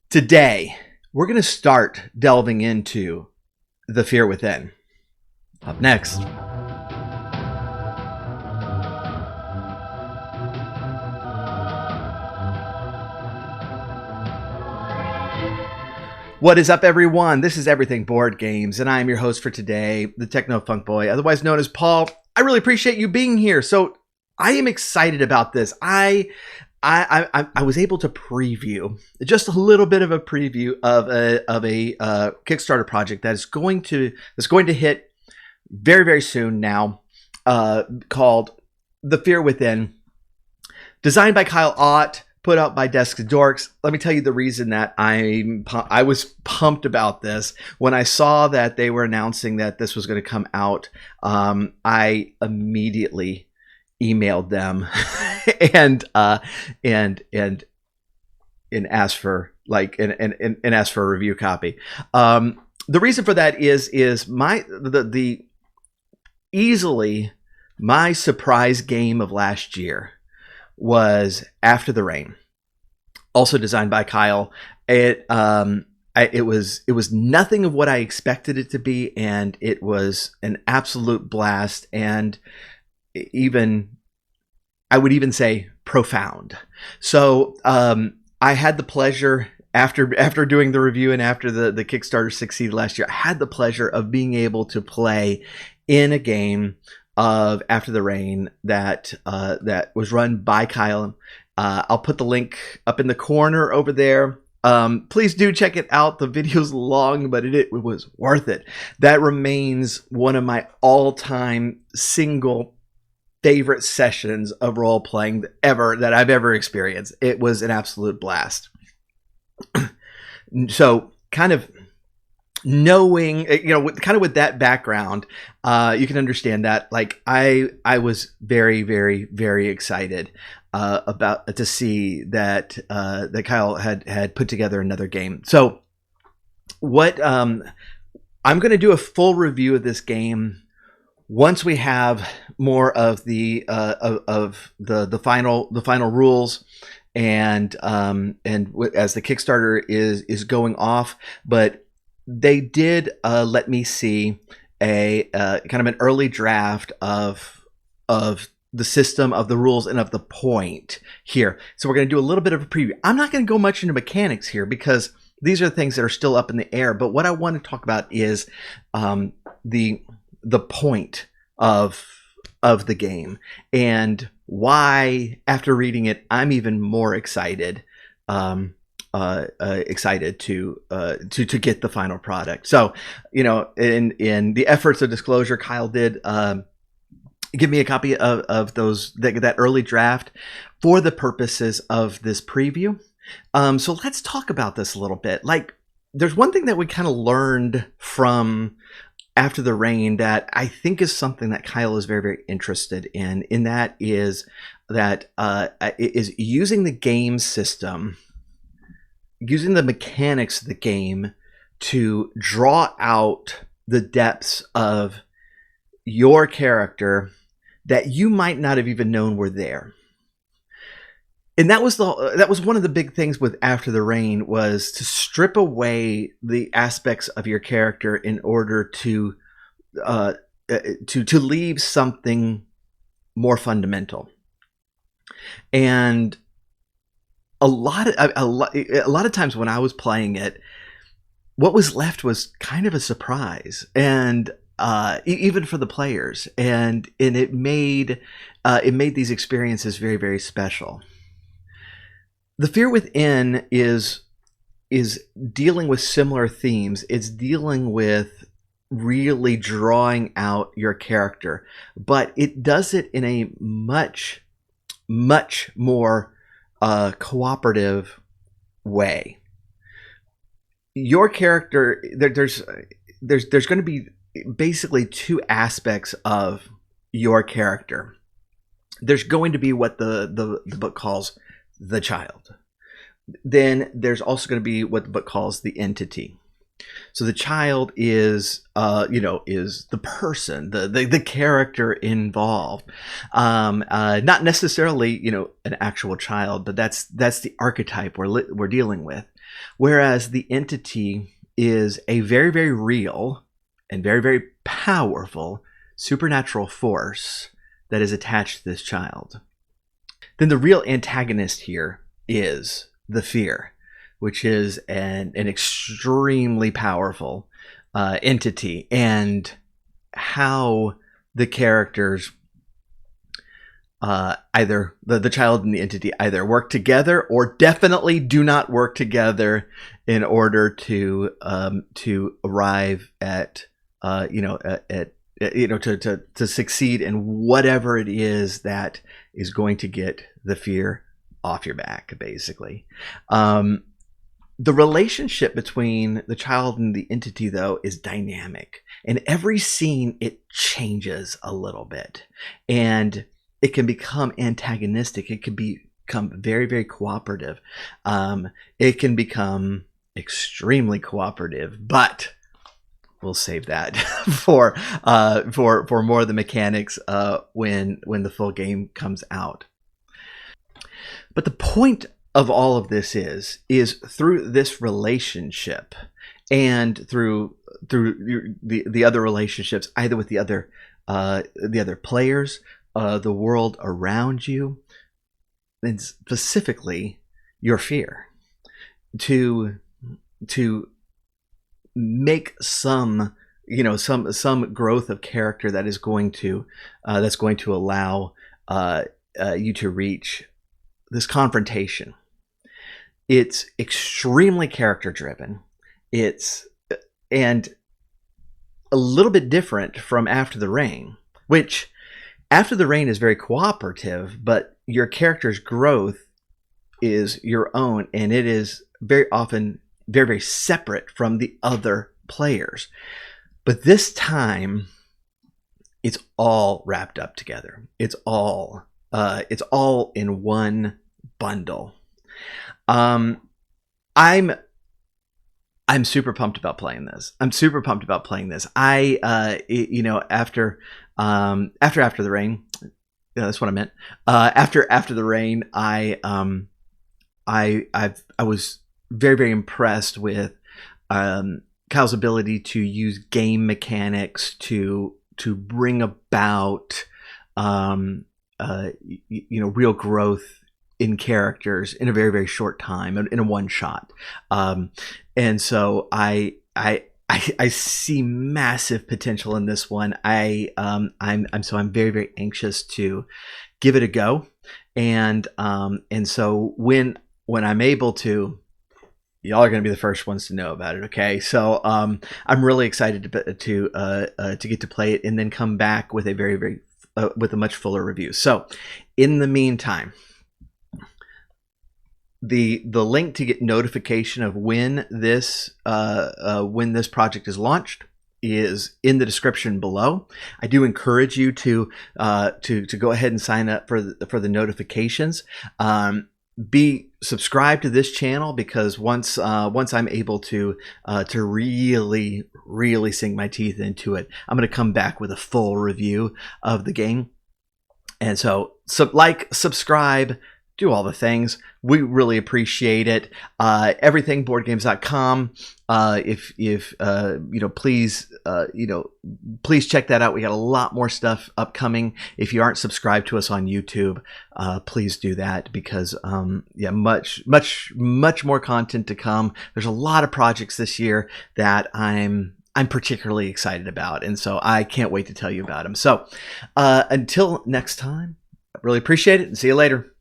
Today, we're going to start delving into The Fear Within. Up next. What is up, everyone? This is Everything Board Games, and I am your host for today, the Techno Funk Boy, otherwise known as Paul. I really appreciate you being here. So I am excited about this. I was able to preview just a little bit of a preview of a Kickstarter project that's going to hit very, very soon now, called The Fear Within, designed by Kyle Ott, put out by Desk Dorks. Let me tell you the reason that I was pumped about this. When I saw that they were announcing that this was going to come out, I immediately emailed them and asked for asked for a review copy. The reason for that is the easily my surprise game of last year was After the Rain, also designed by Kyle. It was nothing of what I expected it to be, and it was an absolute blast, and I would even say profound. So I had the pleasure, after doing the review and after the Kickstarter succeeded last year, I had the pleasure of being able to play in a game of After the Rain that was run by Kyle. I'll put the link up in the corner over there. Please do check it out. The video's long, but it was worth it. That remains one of my all-time single favorite sessions of role playing that I've ever experienced. It was an absolute blast. So kind of knowing, with that background, you can understand that, like, I was very, very, very excited about to see that Kyle had put together another game. So what I'm going to do a full review of this game once we have more of the final rules and as the Kickstarter is going off. But they did let me see a kind of an early draft of the system, of the rules, and of the point here. So we're going to do a little bit of a preview. I'm not going to go much into mechanics here because these are things that are still up in the air. But what I want to talk about is the point of the game, and why, after reading it, I'm even more excited excited to get the final product. So, in the efforts of disclosure, Kyle did give me a copy of that early draft for the purposes of this preview. So let's talk about this a little bit. Like, there's one thing that we kind of learned from After the Rain that I think is something that Kyle is very, very interested in, that is using the game system, using the mechanics of the game to draw out the depths of your character that you might not have even known were there. And that was one of the big things with After the Rain, was to strip away the aspects of your character in order to leave something more fundamental. And a lot of times when I was playing it, what was left was kind of a surprise, and even for the players, and it made these experiences very, very special. The Fear Within is dealing with similar themes. It's dealing with really drawing out your character, but it does it in a much, much more cooperative way. Your character, there's going to be basically two aspects of your character. There's going to be what the book calls the child. Then there's also going to be what the book calls the entity. So the child is, is the person, the character involved, not necessarily, an actual child, but that's the archetype we're dealing with. Whereas the entity is a very, very real and very, very powerful supernatural force that is attached to this child. Then the real antagonist here is the fear, which is an extremely powerful entity, and how the characters, either the child and the entity, either work together or definitely do not work together in order to arrive at to succeed in whatever it is that is going to get the fear off your back, basically. The relationship between the child and the entity, though, is dynamic. In every scene, it changes a little bit. And it can become antagonistic. It can become very, very cooperative. It can become extremely cooperative, but we'll save that for more of the mechanics when the full game comes out. But the point of all of this is through this relationship and through the other relationships, either with the other players, the world around you, and specifically your fear, to make some growth of character that is going to allow you to reach this confrontation. It's extremely character driven. And a little bit different from After the Rain, which After the Rain is very cooperative, but your character's growth is your own, and it is very often very, very separate from the other players. But this time, it's all wrapped up together. It's all in one bundle. I'm super pumped about playing this. I after the Rain, that's what I meant. After the Rain, I was very, very impressed with Kyle's ability to use game mechanics to bring about real growth in characters in a very, very short time, in a one shot. And so I see massive potential in this one. I'm very, very anxious to give it a go. And so when I'm able to, y'all are going to be the first ones to know about it. Okay. So, I'm really excited to get to play it and then come back with a very, very, with a much fuller review. So in the meantime, the link to get notification of when this project is launched is in the description below. I do encourage you to go ahead and sign up for the notifications. Be subscribed to this channel, because once I'm able to really sink my teeth into it, I'm going to come back with a full review of the game. And so subscribe, do all the things. We really appreciate it. Everything BoardGames.com. If please check that out. We got a lot more stuff upcoming. If you aren't subscribed to us on YouTube, please do that, because much more content to come. There's a lot of projects this year that I'm particularly excited about, and so I can't wait to tell you about them. So until next time, I really appreciate it, and see you later.